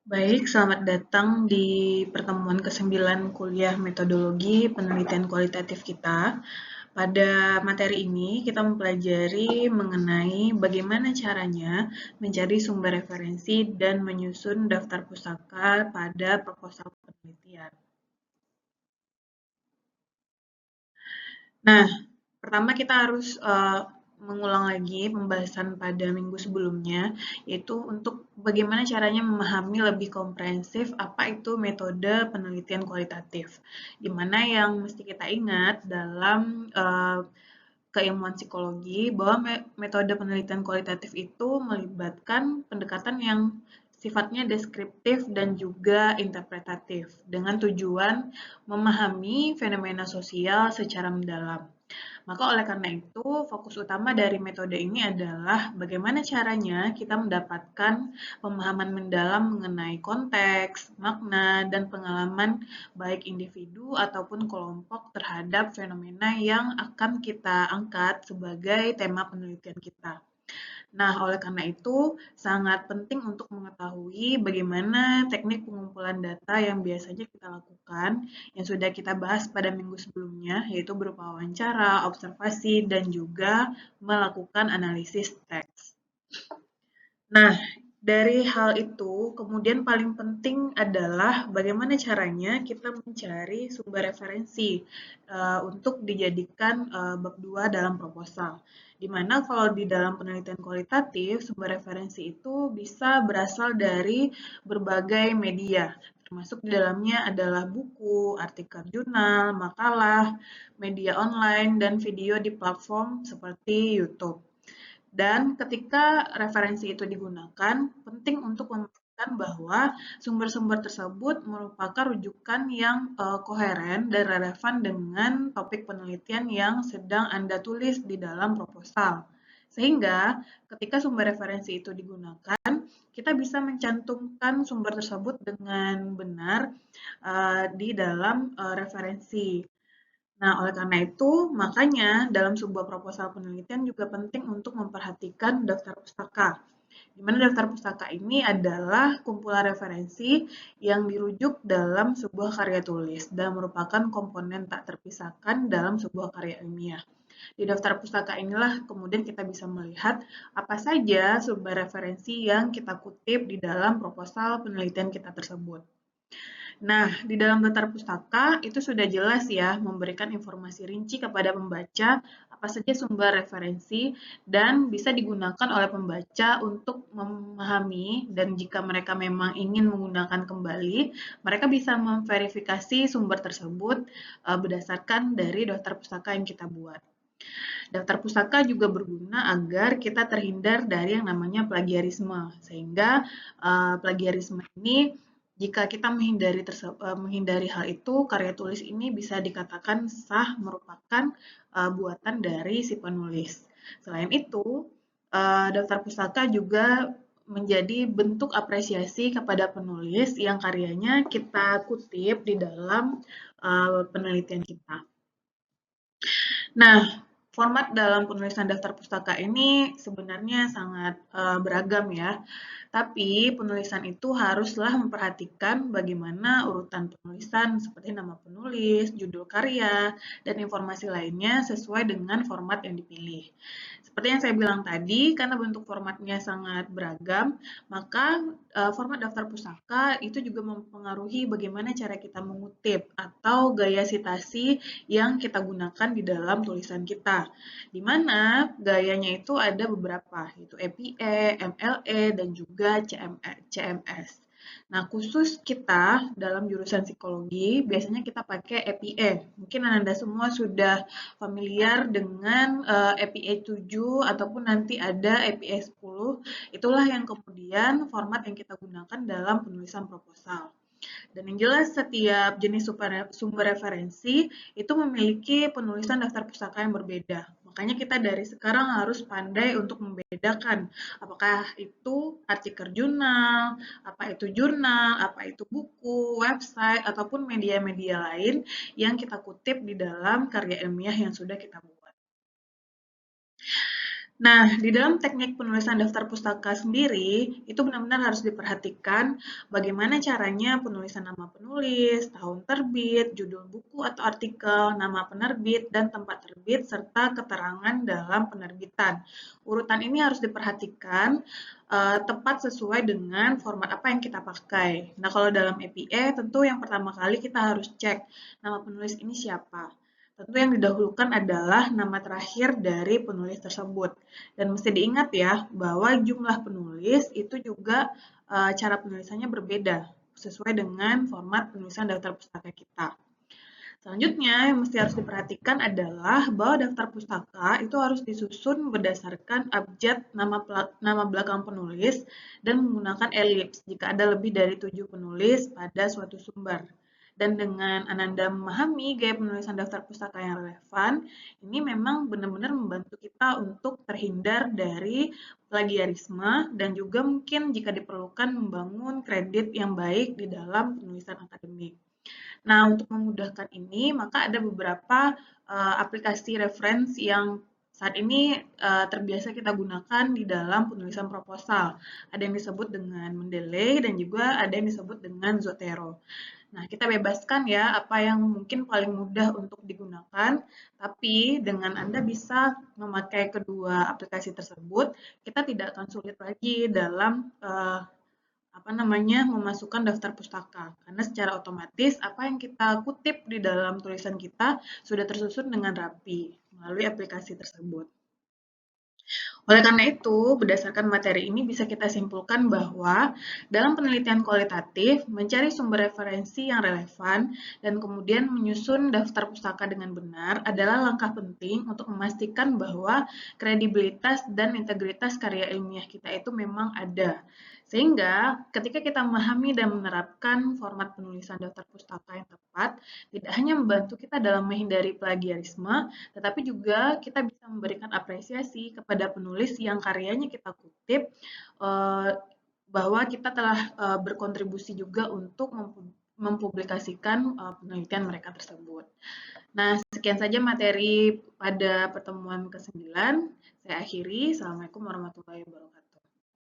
Baik, selamat datang di pertemuan ke-9 kuliah metodologi penelitian kualitatif kita. Pada materi ini, kita mempelajari mengenai bagaimana caranya mencari sumber referensi dan menyusun daftar pustaka pada proposal penelitian. Nah, pertama kita harus mengulang lagi pembahasan pada minggu sebelumnya, yaitu untuk bagaimana caranya memahami lebih komprehensif apa itu metode penelitian kualitatif. Di mana yang mesti kita ingat dalam keilmuan psikologi bahwa metode penelitian kualitatif itu melibatkan pendekatan yang sifatnya deskriptif dan juga interpretatif dengan tujuan memahami fenomena sosial secara mendalam. Maka oleh karena itu, fokus utama dari metode ini adalah bagaimana caranya kita mendapatkan pemahaman mendalam mengenai konteks, makna, dan pengalaman baik individu ataupun kelompok terhadap fenomena yang akan kita angkat sebagai tema penelitian kita. Nah, oleh karena itu, sangat penting untuk mengetahui bagaimana teknik pengumpulan data yang biasanya kita lakukan, yang sudah kita bahas pada minggu sebelumnya, yaitu berupa wawancara, observasi, dan juga melakukan analisis teks. Nah, dari hal itu, kemudian paling penting adalah bagaimana caranya kita mencari sumber referensi untuk dijadikan bab 2 dalam proposal. Di mana kalau di dalam penelitian kualitatif, sumber referensi itu bisa berasal dari berbagai media, termasuk di dalamnya adalah buku, artikel jurnal, makalah, media online, dan video di platform seperti YouTube. Dan ketika referensi itu digunakan, penting untuk memastikan bahwa sumber-sumber tersebut merupakan rujukan yang koheren dan relevan dengan topik penelitian yang sedang Anda tulis di dalam proposal. Sehingga ketika sumber referensi itu digunakan, kita bisa mencantumkan sumber tersebut dengan benar di dalam referensi. Nah, oleh karena itu, makanya dalam sebuah proposal penelitian juga penting untuk memperhatikan daftar pustaka. Di mana daftar pustaka ini adalah kumpulan referensi yang dirujuk dalam sebuah karya tulis dan merupakan komponen tak terpisahkan dalam sebuah karya ilmiah. Di daftar pustaka inilah kemudian kita bisa melihat apa saja sumber referensi yang kita kutip di dalam proposal penelitian kita tersebut. Nah, di dalam daftar pustaka itu sudah jelas ya memberikan informasi rinci kepada pembaca apa saja sumber referensi dan bisa digunakan oleh pembaca untuk memahami dan jika mereka memang ingin menggunakan kembali, mereka bisa memverifikasi sumber tersebut berdasarkan dari daftar pustaka yang kita buat. Daftar pustaka juga berguna agar kita terhindar dari yang namanya plagiarisme, sehingga plagiarisme ini jika kita menghindari hal itu, karya tulis ini bisa dikatakan sah merupakan buatan dari si penulis. Selain itu, daftar pustaka juga menjadi bentuk apresiasi kepada penulis yang karyanya kita kutip di dalam penelitian kita. Nah, format dalam penulisan daftar pustaka ini sebenarnya sangat beragam ya. Tapi penulisan itu haruslah memperhatikan bagaimana urutan penulisan seperti nama penulis, judul karya, dan informasi lainnya sesuai dengan format yang dipilih. Seperti yang saya bilang tadi, karena bentuk formatnya sangat beragam, maka format daftar pustaka itu juga mempengaruhi bagaimana cara kita mengutip atau gaya citasi yang kita gunakan di dalam tulisan kita. Di mana gayanya itu ada beberapa, yaitu EPA, MLA, dan juga CMS. Nah, khusus kita dalam jurusan psikologi, biasanya kita pakai EPA. Mungkin Anda semua sudah familiar dengan EPA 7 ataupun nanti ada EPA 10. Itulah yang kemudian format yang kita gunakan dalam penulisan proposal. Dan yang jelas setiap jenis sumber referensi itu memiliki penulisan daftar pustaka yang berbeda. Makanya kita dari sekarang harus pandai untuk membedakan apakah itu artikel jurnal, apa itu buku, website, ataupun media-media lain yang kita kutip di dalam karya ilmiah yang sudah kita buat. Nah, di dalam teknik penulisan daftar pustaka sendiri, itu benar-benar harus diperhatikan bagaimana caranya penulisan nama penulis, tahun terbit, judul buku atau artikel, nama penerbit, dan tempat terbit, serta keterangan dalam penerbitan. Urutan ini harus diperhatikan tepat sesuai dengan format apa yang kita pakai. Nah, kalau dalam APA, tentu yang pertama kali kita harus cek nama penulis ini siapa. Tentu yang didahulukan adalah nama terakhir dari penulis tersebut. Dan mesti diingat ya, bahwa jumlah penulis itu juga cara penulisannya berbeda sesuai dengan format penulisan daftar pustaka kita. Selanjutnya yang mesti harus diperhatikan adalah bahwa daftar pustaka itu harus disusun berdasarkan abjad nama belakang penulis dan menggunakan elips jika ada lebih dari 7 penulis pada suatu sumber. Dan dengan Ananda memahami gaya penulisan daftar pustaka yang relevan, ini memang benar-benar membantu kita untuk terhindar dari plagiarisme dan juga mungkin jika diperlukan membangun kredit yang baik di dalam penulisan akademik. Nah, untuk memudahkan ini, maka ada beberapa aplikasi referensi yang saat ini terbiasa kita gunakan di dalam penulisan proposal. Ada yang disebut dengan Mendeley dan juga ada yang disebut dengan Zotero. Nah, kita bebaskan ya apa yang mungkin paling mudah untuk digunakan, tapi dengan Anda bisa memakai kedua aplikasi tersebut, kita tidak akan sulit lagi dalam apa namanya, memasukkan daftar pustaka. Karena secara otomatis apa yang kita kutip di dalam tulisan kita sudah tersusun dengan rapi melalui aplikasi tersebut. Oleh karena itu, berdasarkan materi ini bisa kita simpulkan bahwa dalam penelitian kualitatif, mencari sumber referensi yang relevan dan kemudian menyusun daftar pustaka dengan benar adalah langkah penting untuk memastikan bahwa kredibilitas dan integritas karya ilmiah kita itu memang ada. Sehingga ketika kita memahami dan menerapkan format penulisan daftar pustaka yang tepat, tidak hanya membantu kita dalam menghindari plagiarisme, tetapi juga kita bisa memberikan apresiasi kepada penulis yang karyanya kita kutip, eh, bahwa kita telah berkontribusi juga untuk mempublikasikan penelitian mereka tersebut. Nah, sekian saja materi pada pertemuan ke-9. Saya akhiri. Assalamualaikum warahmatullahi wabarakatuh.